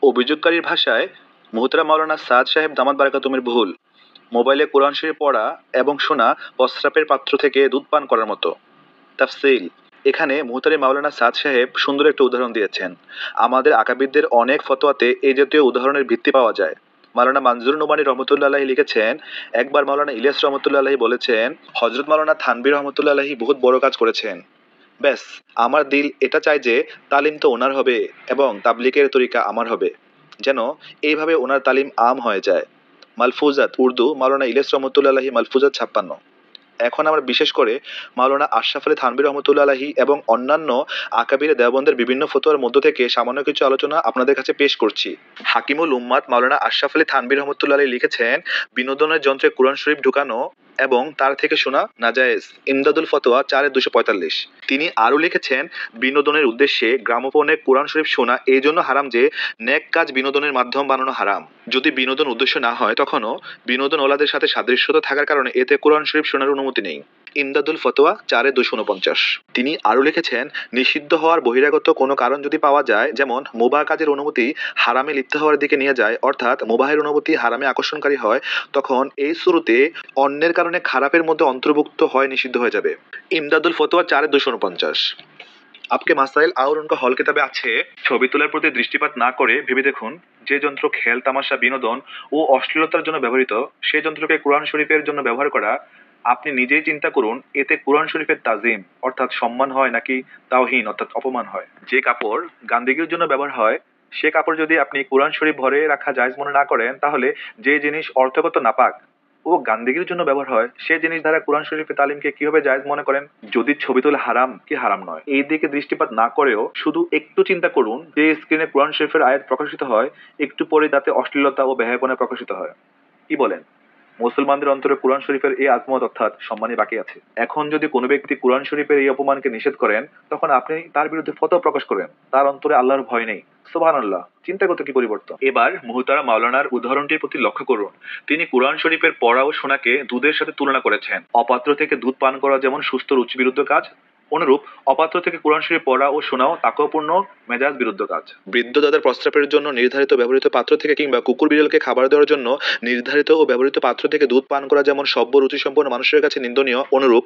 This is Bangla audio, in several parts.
অভিযোগকারীর ভাষায়, মুহতারাম মাওলানা সাদ সাহেব দামাত বারাকাতুমের ভুল। মোবাইলে কোরআন শরীফ পড়া এবং শোনা প্রস্রাবের পাত্র থেকে দুধ পান করার মতো। তাফসীল। এখানে মুহতারাম মাওলানা সাদ সাহেব সুন্দর একটা উদাহরণ দিয়েছেন। আমাদের আকাবিরদের অনেক ফতোয়াতে এই জাতীয় উদাহরণের ভিত্তি পাওয়া যায়। মাওলানা মানজুর নোমানী রহমতুল্লাহ আলাইহি লিখেছেন, একবার মাওলানা ইলিয়াস রহমতুল্লাহ আলাইহি বলেছেন, হযরত মাওলানা থানভী রহমতুল্লাহ আলাইহি বহুত বড় কাজ করেছেন। ব্যাস, আমার দিল এটা চায় যে তালিম তো ওনার হবে এবং তাবলিগের তরিকা আমার হবে, যেন এইভাবে ওনার তালিম আম হয়ে যায়। মালফুজাত উর্দু, মাওলানা ইলিয়াস রহমতুল্লাহ আলাইহি, মালফুজাত 56। এখন আমরা বিশেষ করে মাওলানা আশরাফ আলী থানভী রহমতুল্লাহ আলাইহি এবং অন্যান্য আকাবিরে দেওবন্দের বিভিন্ন ফতোয়ার মধ্য থেকে সামান্য কিছু আলোচনা আপনাদের কাছে পেশ করছি। হাকিমুল উম্মাত মাওলানা আশরাফ আলী থানভী রহমতুল্লাহ আলাইহি লিখেছেন, বিনোদনের যন্ত্রে কোরআন শরীফ ঢুকানো এবং তার থেকে শোনা নাজায়েজ। ইমদাদুল ফতোয়া 4-245। তিনি আরও লিখেছেন, বিনোদনের উদ্দেশ্যে গ্রামোফোনে কোরআন শরীফ শোনা এই জন্য হারাম যে নেক কাজ বিনোদনের মাধ্যম বানানো হারাম। যদি বিনোদন উদ্দেশ্য না হয় তখনও বিনোদন ওলাদের সাথে সাদৃশ্যতা থাকার কারণে এতে কোরআন শরীফ শোনার অনুমতি নেই। ইমদাদুল ফতোয়া 4-249। তিনি আরও লিখেছেন, নিষিদ্ধ হওয়ার বহিরাগত কোনো কারণ যদি পাওয়া যায়, যেমন মুবাহ কাজের অনুমতি হারামে লিপ্ত হওয়ার দিকে নিয়ে যায়, অর্থাৎ মুবাহের অনুমতি হারামে আকর্ষণকারী হয়, তখন এই শুরুতে অন্যের কারণে খারাপের মধ্যে অন্তর্ভুক্ত হয় নিষিদ্ধ হয়ে যাবে। ইমদাদুল ফতোয়া 4-249। আপকে মাসাইল আর উনকা হল কিতাবে আছে, ছবি তোলার প্রতি দৃষ্টিপাত না করে ভেবে দেখুন, যে যন্ত্র খেল তামাশা বিনোদন ও অশ্লীলতার জন্য ব্যবহৃত, সেই যন্ত্রকে কোরআন শরীফের জন্য ব্যবহার করা। আপনি নিজেই চিন্তা করুন, এতে কোরআন শরীফের তাজিম অর্থাৎ সম্মান হয় নাকি তাওহীন অর্থাৎ অপমান হয়। যে কাপড় গান্দিগির জন্য ব্যবহার হয়, সে কাপড় যদি আপনি কোরআন শরীফ ভরে রাখা জায়েজ মনে না করেন, তাহলে যে জিনিস অর্থগত নাপাক ও গান্দিগির জন্য ব্যবহার হয়, সে জিনিস দ্বারা কোরআন শরীফের তালিমকে কিভাবে জায়েজ মনে করেন? যদি ছবি তোলা হারাম কি হারাম নয়, এই দিকে দৃষ্টিপাত না করেও শুধু একটু চিন্তা করুন, যে স্ক্রিনে কোরআন শরীফের আয়াত প্রকাশিত হয়, একটু পরে তাতে অশ্লীলতা ও বেহায়াপনা প্রকাশিত হয়। কি বলেন? মুসলমানদের অন্তরে কোরআন শরীফের এই আজমত অর্থাৎ সম্মানই বাকি আছে। এখন যদি কোনো ব্যক্তি কোরআন শরীফের এই অপমানকে নিষেধ করেন, তখন আপনি তার বিরুদ্ধে ফতোয়া প্রকাশ করেন, তার অন্তরে আল্লাহর ভয় নেই। সুবহানাল্লাহ, চিন্তা করতে কি পরিবর্তন। এবার মুহতারাম মাওলানার উদাহরণটির প্রতি লক্ষ্য করুন। তিনি কোরআন শরীফের পড়া ও শোনাকে দুধের সাথে তুলনা করেছেন। অপাত্র থেকে দুধ পান করা যেমন সুস্থ রুচি বিরুদ্ধ কাজ, অনুরূপ অপাত্র থেকে কোরআন শরীফ পড়া ও শোনাও তাকওয়াপূর্ণ মেজাজ বিরুদ্ধ কাজ। বৃদ্ধ দাদার প্রস্রাবের জন্য নির্ধারিত ব্যবহৃত পাত্র থেকে কিংবা কুকুর বিড়ালকে খাবার দেওয়ার জন্য নির্ধারিত ও ব্যবহৃত পাত্র থেকে দুধ পান করা যেমন সভ্য রুচিসম্পন্ন মানুষের কাছে নিন্দনীয়, অনুরূপ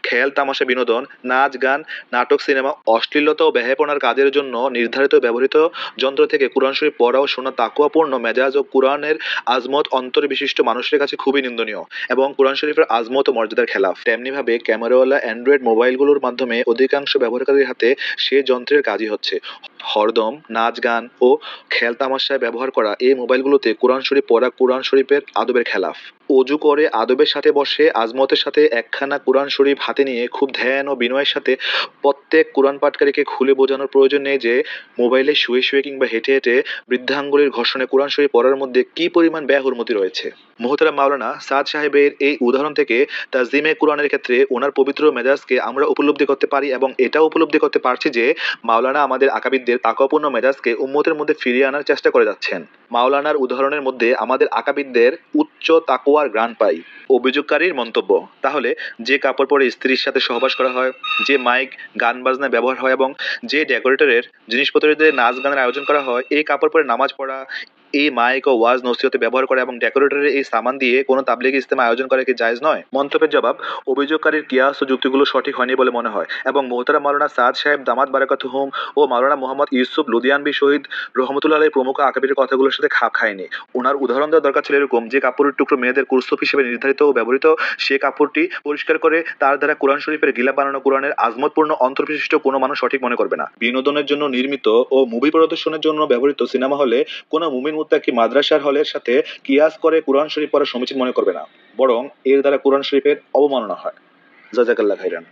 খেল তামাশা বিনোদন, নাচ গান, নাটক, সিনেমা, অশ্লীলতা ও বেহায়াপনার কাজের জন্য নির্ধারিত ব্যবহৃত যন্ত্র থেকে কোরআন শরীফ পড়া ও শোনা তাকওয়াপূর্ণ মেজাজ ও কোরআনের আজমত অন্তর বিশিষ্ট মানুষের কাছে খুবই নিন্দনীয় এবং কোরআন শরীফের আজমত ও মর্যাদার খেলাফ। তেমনিভাবে ক্যামেরাওয়ালা অ্যান্ড্রয়েড মোবাইলগুলোর মাধ্যমে অধিকাংশ ব্যবহারকারীর হাতে সে যন্ত্রের কাজই হচ্ছে হরদম নাচ গান ও খেল তামাশায় ব্যবহার করা এই মোবাইলগুলোতে কোরআন শরীফ পড়া কোরআন শরীফের আদবের খেলাফ। অজু করে আদবের সাথে বসে আজমতের সাথে একখানা কোরআন শরীফ হাতে নিয়ে খুব ধ্যান ও বিনয়ের সাথে প্রত্যেক কোরআন পাঠকারীকে খুলে বোঝানোর প্রয়োজন নেই যে মোবাইলে শুয়ে শুয়ে কিংবা হেঁটে হেঁটে বৃদ্ধাঙ্গুলির ঘর্ষণে কোরআন শরীফ পড়ার মধ্যে কি পরিমাণ ব্যয়হুরমতি রয়েছে। মুহতারাম মাওলানা সাদ সাহেবের এই উদাহরণ থেকে তাজিমে কোরআনের ক্ষেত্রে ওনার পবিত্র মেজাজকে আমরা উপলব্ধি করতে পারি এবং এটাও উপলব্ধি করতে পারছি যে মাওলানা আমাদের আকাবিদদের তাকওয়াপূর্ণ মেজাজকে উম্মতের মধ্যে ফিরিয়ে আনার চেষ্টা করে যাচ্ছেন। মাওলানার উদাহরণের মধ্যে আমাদের আকাবিদদের উচ্চ তাকওয়ার গ্রাণ পাই। অভিযোগকারীর মন্তব্য, তাহলে যে কাপড় পরে স্ত্রীর সাথে সহবাস করা হয়, যে মাইক গান বাজনা ব্যবহার হয় এবং যে ডেকোরেটরের জিনিসপত্র দিয়ে নাচ গানের আয়োজন করা হয়, এই কাপড় পরে নামাজ পড়া, এই মাইক ও ওয়াজ নসিহতে ব্যবহার করা এবং ডেকোরেটরের এই সামান দিয়ে কোনো তাবলিগি ইজতেমা আয়োজন করা কি জায়েজ নয়? মন্তব্যের জবাব, অভিযোগকারীর কিয়াস ও যুক্তিগুলো সঠিক হয়নি বলে মনে হয় এবং মুহতারাম মাওলানা সাদ সাহেব দামাত বারাকাতুহুম ও মাওলানা মোহাম্মদ ইউসুফ লুধিয়ানবি শহীদ রহমতুল্লাহ আলাইহি প্রমুখ আকাবিরের কথাগুলোর সাথে খাপ খায়নি। ওনার উদাহরণ দেওয়া দরকার ছিল এরকম, যে কাপড়ের টুকরো মেয়েদের কুরসুফ হিসেবে নির্ধারিত ও ব্যবহৃত, সে কাপড়টি পরিষ্কার করে তার দ্বারা কোরআন শরীফের গিলাপ বানানো কোরআনের আজমতপূর্ণ অন্তর্বিশিষ্ট কোনো মানুষ সঠিক মনে করবে না। বিনোদনের জন্য নির্মিত ও মুভি প্রদর্শনের জন্য ব্যবহৃত সিনেমা হলে কোনো মুমিন মুত্তাকি মাদ্রাসার হলের সাথে কিয়াস করে কোরআন শরীফ পড়া সমীচীন মনে করবে না, বরং এর দ্বারা কোরআন শরীফের অবমাননা হয়। জাযাকাল্লাহ খাইরান।